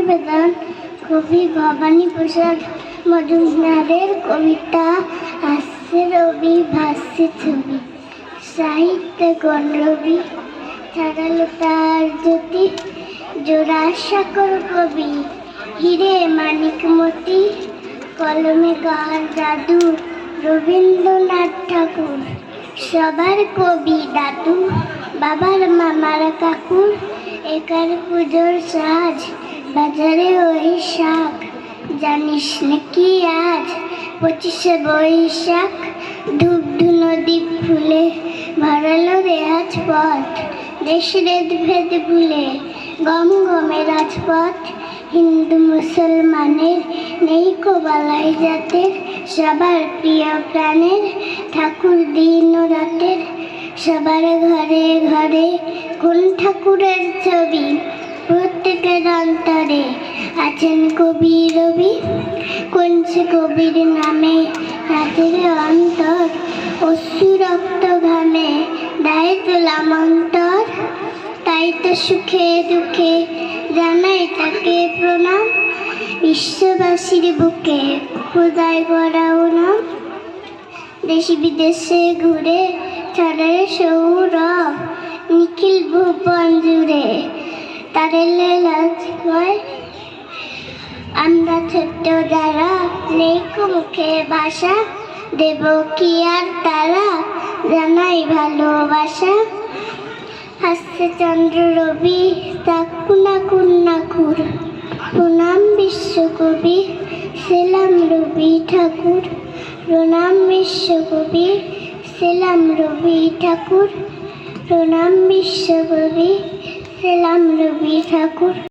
নিবেদন কবি ভবানী প্রসাদ মজুমদারের কবিতা হাস্যে রবি ভাস্যে ছবি সাহিত্যে গণরবি ছড়ালো তার জ্যোতি জোড়াসাঁকোর কবি হিরে মানিক মতি কলমে গান জাদু রবীন্দ্রনাথ ঠাকুর সবার কবি দাদু বাবার মামার কাকুর একার পুজোর সাজ বাজারে ওই শাক জানিস নাকি আজ 25শে বৈশাখ ধূপধু নদী ফুলে ভরালো রেহাজ পথ দেশের ভেদ ভুলে গম গমে রাজপথ হিন্দু মুসলমানের নেই কোবালাই জাতের সবার প্রিয় প্রাণের ঠাকুর দিন ও রাতের সবার ঘরে ঘরে কোন ঠাকুরের ছবি প্রত্যেকের অন্তরে আছেন কবি রবি কোন সে কবির নামে রাতের অন্তর অশ্রু রক্ত ঘামে দায় তোলাম অন্তর তাই তো সুখে দুঃখে জানাই তাকে প্রণাম বিশ্ববাসীর বুকে খোদায় গড়াও নাম দেশে বিদেশে ঘুরে ছড়ায় সৌরভ নিখিল ভুবন জুড়ে তারেলে লাজময় আমরা ছোট্ট যারা নেই মুখে ভাষা দেব কি আর তারা জানাই ভালোবাসা হাসছে চন্দ্র রবি তাকুনা কুন্নাকুর প্রণাম বিশ্বকবি সেলাম রবি ঠাকুর প্রণাম বিশ্বকবি সেলাম রবি ঠাকুর প্রণাম বিশ্বকবি সেলাম রবি ঠাকুর।